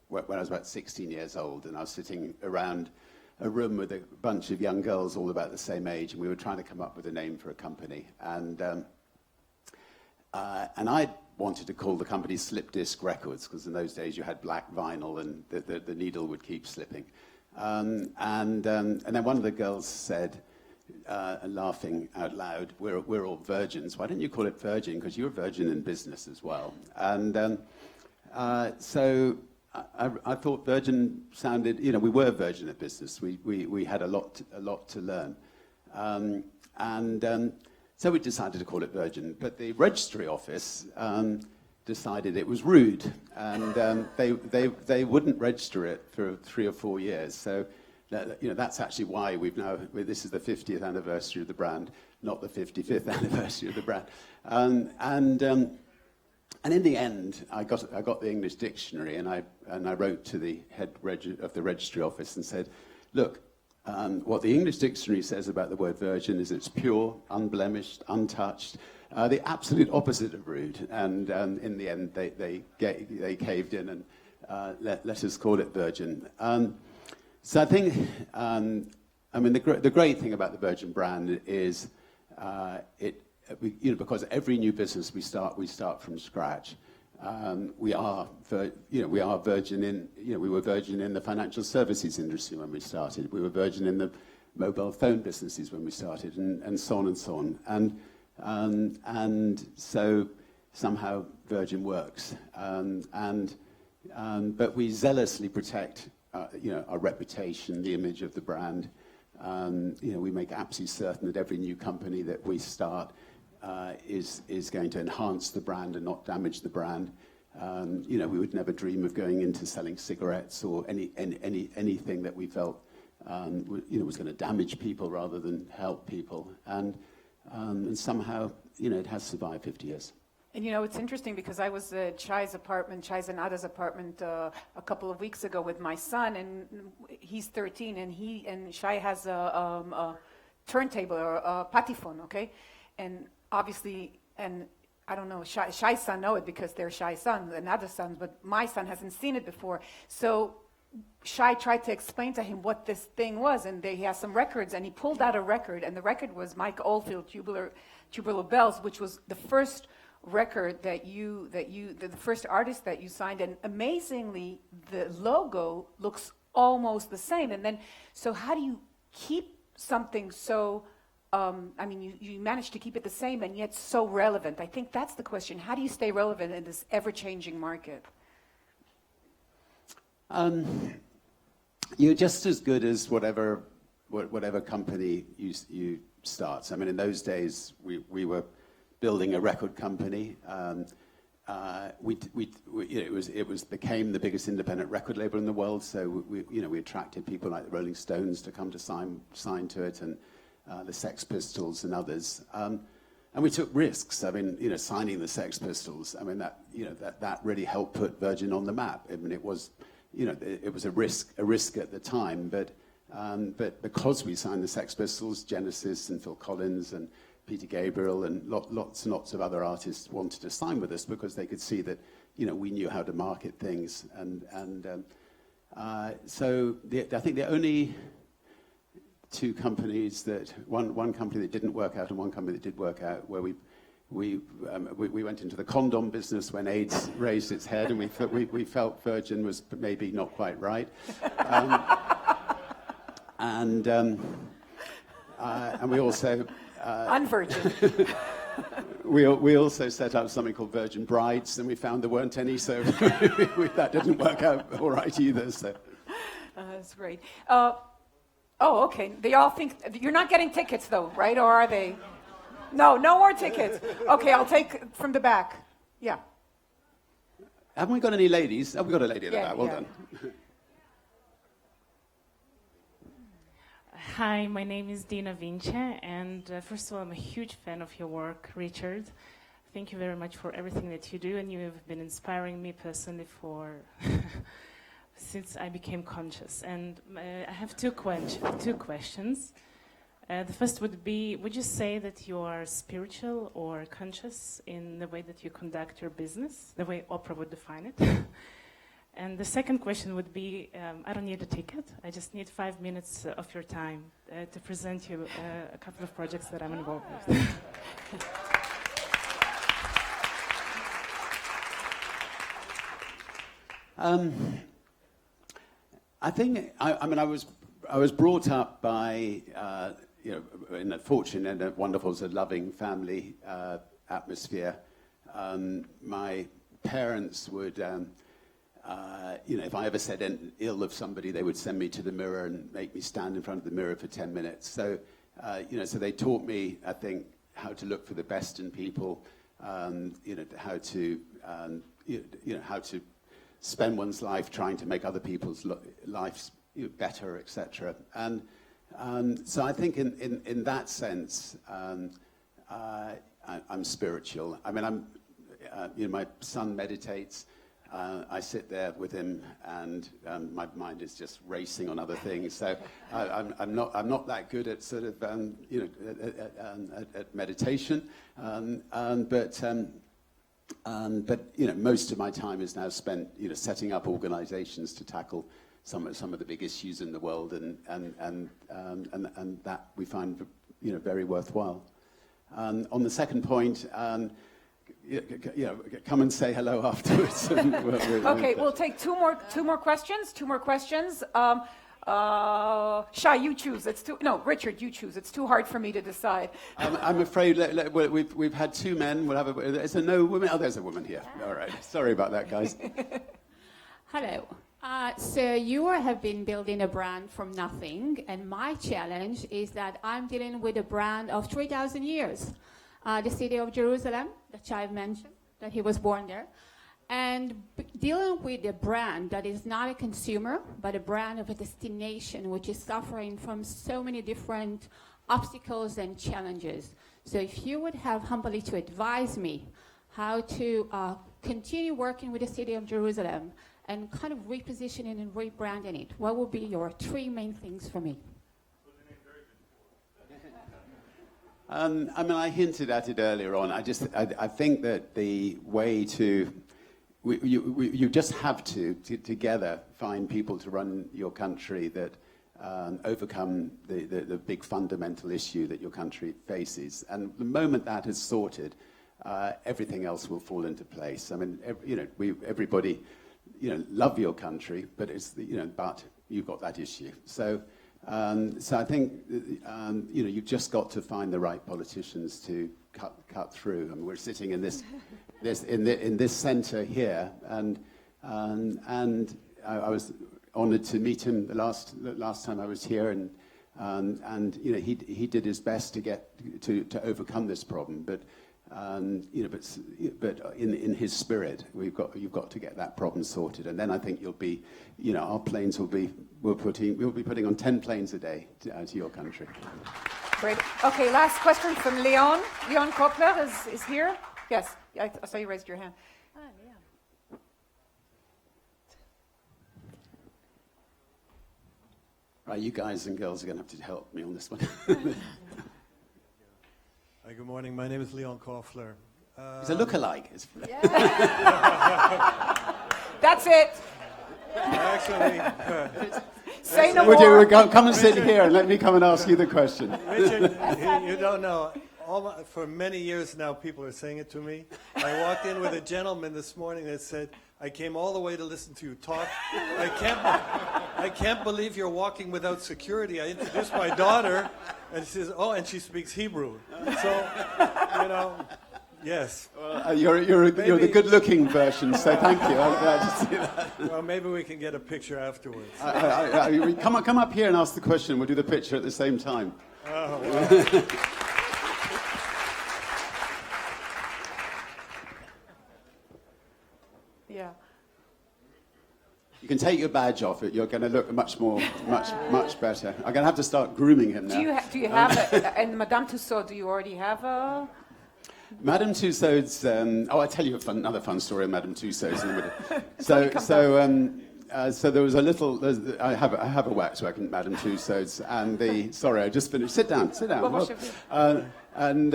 when I was about 16 years old, and I was sitting around a room with a bunch of young girls all about the same age, and we were trying to come up with a name for a company. And I wanted to call the company Slip Disc Records, because in those days you had black vinyl and the needle would keep slipping. And then one of the girls said, laughing out loud, we're all virgins. Why don't you call it Virgin? Because you're a virgin in business as well. And so I thought Virgin sounded, we were Virgin at business. We had a lot to learn. So we decided to call it Virgin, but the registry office decided it was rude, and they wouldn't register it for 3 or 4 years. So that's actually why this is the 50th anniversary of the brand, not the 55th anniversary of the brand. And in the end, I got the English dictionary, and I wrote to the head of the registry office and said, look. What the English dictionary says about the word virgin is it's pure, unblemished, untouched, the absolute opposite of rude. And in the end, they caved in and let us call it Virgin. So I think, the great thing about the Virgin brand is because every new business we start from scratch. We were Virgin in the financial services industry when we started. We were Virgin in the mobile phone businesses when we started, and so on and so on. And so somehow Virgin works. But we zealously protect, our reputation, the image of the brand. We make absolutely certain that every new company that we start is going to enhance the brand and not damage the brand. We would never dream of going into selling cigarettes or anything that we felt was going to damage people rather than help people. And somehow, it has survived 50 years. And it's interesting because I was at Shai's and Ada's apartment a couple of weeks ago with my son, and he's 13, and Shai has a turntable or a patifon, okay? And obviously, and I don't know, Shai's son know it because they're Shai's son and other sons, but my son hasn't seen it before. So Shai tried to explain to him what this thing was, and he has some records, and he pulled out a record, and the record was Mike Oldfield, Tubular Bells, which was the first record the first artist that you signed, and amazingly, the logo looks almost the same. And then, so how do you keep something so, you managed to keep it the same and yet so relevant? I think that's the question. How do you stay relevant in this ever-changing market? You're just as good as whatever company you start. In those days, we were building a record company. It became the biggest independent record label in the world. So we attracted people like the Rolling Stones to come to sign to it, and the Sex Pistols and others. And we took risks. Signing the Sex Pistols. That really helped put Virgin on the map. It was a risk at the time, but because we signed the Sex Pistols, Genesis and Phil Collins and Peter Gabriel and lots and lots of other artists wanted to sign with us because they could see that we knew how to market things. So I think the only two companies one company that didn't work out and one company that did work out, where we went into the condom business when AIDS raised its head, and we felt Virgin was maybe not quite right. And we also Unvirgin. we also set up something called Virgin Brides, and we found there weren't any, so that didn't work out all right either. So That's great. Okay. They all think you're not getting tickets, though, right? Or are they? No more tickets. Okay, I'll take from the back. Yeah. Haven't we got any ladies? Oh, we got a lady at the Yeah, back. Well yeah. done. Hi, my name is Dina Vince, and first of all, I'm a huge fan of your work, Richard. I thank you very much for everything that you do, and you have been inspiring me personally for since I became conscious. And I have two questions. The first would be, would you say that you are spiritual or conscious in the way that you conduct your business, the way Oprah would define it? And the second question would be, I don't need a ticket, I just need 5 minutes of your time to present you a couple of projects that I'm involved with. I think, I mean, I was brought up by, in a fortunate and a wonderful, sort of loving family atmosphere. My parents would, if I ever said ill of somebody, they would send me to the mirror and make me stand in front of the mirror for 10 minutes. So, so they taught me, I think, how to look for the best in people, how to spend one's life trying to make other people's lives better, etc. And so I think in that sense, I'm spiritual. I mean, my son meditates. I sit there with him, and my mind is just racing on other things. So I'm not that good at sort of at meditation, but most of my time is now spent setting up organizations to tackle some of the big issues in the world, and that we find very worthwhile. On the second point, come and say hello afterwards. Okay, we'll take two more questions. Shai, you choose. Richard, you choose. It's too hard for me to decide. I'm afraid we've had two men. We'll have is there no woman? Oh, there's a woman here. All right. Sorry about that, guys. Hello. So you have been building a brand from nothing, and my challenge is that I'm dealing with a brand of 3,000 years. The city of Jerusalem, that Shai mentioned, that he was born there. And dealing with a brand that is not a consumer, but a brand of a destination, which is suffering from so many different obstacles and challenges. So if you would have humbly to advise me how to continue working with the city of Jerusalem and kind of repositioning and rebranding it, what would be your three main things for me? I mean, I hinted at it earlier on. I think that the way to you just have to together find people to run your country that overcome the big fundamental issue that your country faces. And the moment that is sorted, everything else will fall into place. I mean, everybody, love your country, but but you've got that issue. So I think you've just got to find the right politicians to cut through. I mean, we're sitting in this centre here, and I was honoured to meet him the last time I was here, and he did his best to get to overcome this problem, but in his spirit, you've got to get that problem sorted, and then I think you'll be, our planes we'll be putting on 10 planes a day to your country. Great. Okay, last question from Leon. Leon Kopler is here. Yes, I saw you raised your hand. Right, you guys and girls are going to have to help me on this one. Hi, good morning. My name is Leon Koffler. It's a look-alike. That's it. Actually, say no more. Come and sit here and let me come and ask you the question. Richard, you don't know. For many years now, people are saying it to me. I walked in with a gentleman this morning that said, I came all the way to listen to you talk. I can't believe you're walking without security. I introduced my daughter, and she says, oh, and she speaks Hebrew. So, yes. You're the good-looking version, so thank you. I'm glad to see that. Well, maybe we can get a picture afterwards. Come up here and ask the question. We'll do the picture at the same time. Oh, wow. Yeah. You can take your badge off. You're going to look much better. I'm going to have to start grooming him now. Do you have and Madame Tussaud, do you already have a? Madame Tussauds. I'll tell you another fun story of Madame Tussauds in a minute. So there was a little. I have a waxwork in Madame Tussauds, and sorry, I just finished. Sit down. And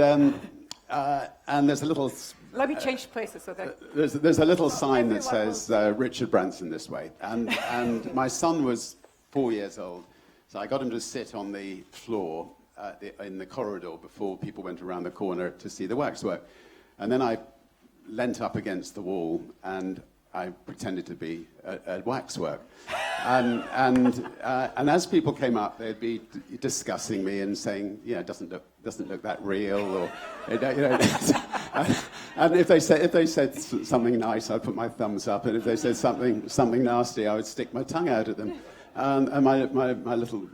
there's a little. Let me change places so that. There's a little sign that says Richard Branson this way, and my son was 4 years old, so I got him to sit on the floor in the corridor before people went around the corner to see the waxwork, and then I leant up against the wall and I pretended to be at waxwork, and as people came up, they'd be discussing me and saying, "Yeah, it doesn't look that real," or and if they said something nice, I'd put my thumbs up, and if they said something nasty, I would stick my tongue out at them. And my little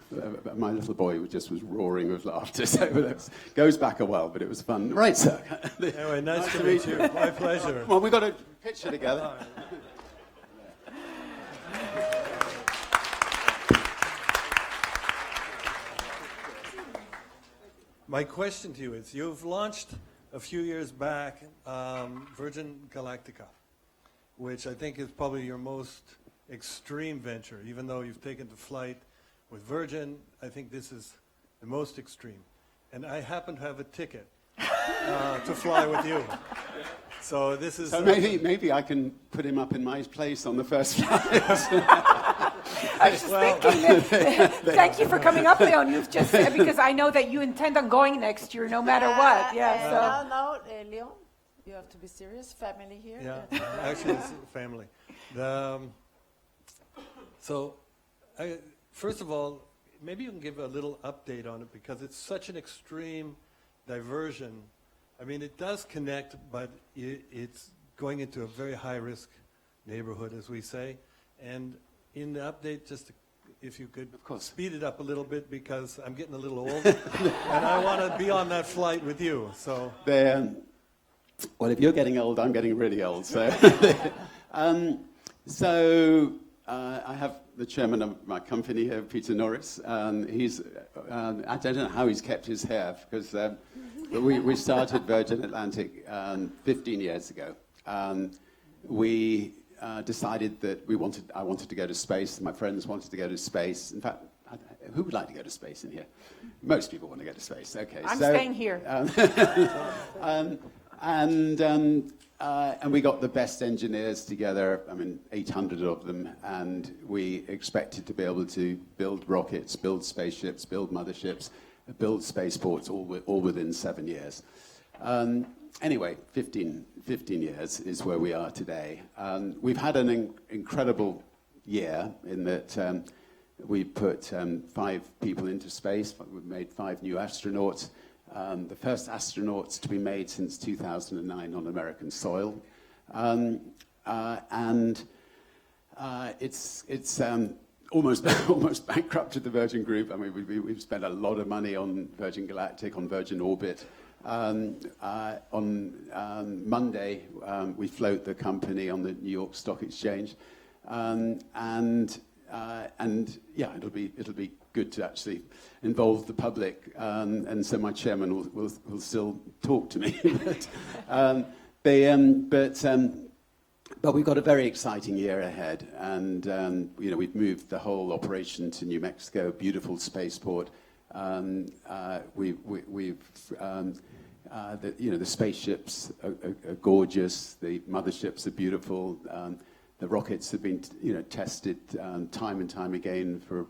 boy just was roaring with laughter. So it goes back a while, but it was fun. Right, sir. Anyway, nice to meet you. My pleasure. Well, we've got a picture together. My question to you is, you've launched a few years back Virgin Galactica, which I think is probably your most extreme venture. Even though you've taken to flight with Virgin, I think this is the most extreme. And I happen to have a ticket to fly with you. So this is... So maybe I can put him up in my place on the first flight. I was just thinking, thank you for coming up, Leon. You've just said, because I know that you intend on going next year no matter what. Yeah. No, Leon, you have to be serious. Family here. Yeah, actually it's family. First of all, maybe you can give a little update on it, because it's such an extreme diversion. I mean, it does connect, but it's going into a very high-risk neighborhood, as we say. And in the update, just if you could speed it up a little bit, because I'm getting a little old, and I want to be on that flight with you. So, well, if you're getting old, I'm getting really old. So, I have the chairman of my company here, Peter Norris. He's I don't know how he's kept his hair, because we started Virgin Atlantic 15 years ago. We decided that I wanted to go to space. My friends wanted to go to space. In fact, who would like to go to space in here? Most people want to go to space. Okay, I'm staying here. And we got the best engineers together, 800 of them, and we expected to be able to build rockets, build spaceships, build motherships, build spaceports all within 7 years. Anyway, 15 years is where we are today. We've had an incredible year in that we put 5 people into space. We've made 5 new astronauts. The first astronauts to be made since 2009 on American soil. It's almost bankrupted the Virgin Group. I mean, we've spent a lot of money on Virgin Galactic, on Virgin Orbit. On Monday, we float the company on the New York Stock Exchange, and it'll be good to actually involve the public, and so my chairman will still talk to me. But we've got a very exciting year ahead, and we've moved the whole operation to New Mexico, beautiful spaceport. The spaceships are gorgeous. The motherships are beautiful. The rockets have been, tested time and time again for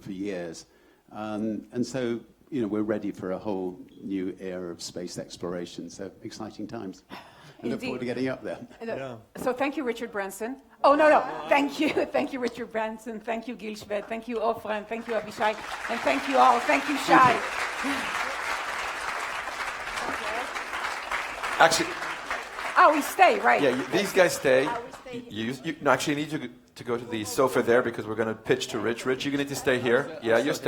years. And so, we're ready for a whole new era of space exploration. So exciting times. I look forward to getting up there. Yeah. So thank you, Richard Branson. Oh, no. Thank you, Richard Branson. Thank you, Gil Shved. Thank you, Ofra. And thank you, Abishai. And thank you all. Thank you, Shai. Actually, we stay, right? yeah, these guys stay. We stay You actually need to go to the sofa there, because we're going to pitch to Rich. Rich, you're going to need to stay here. Yeah, you're staying.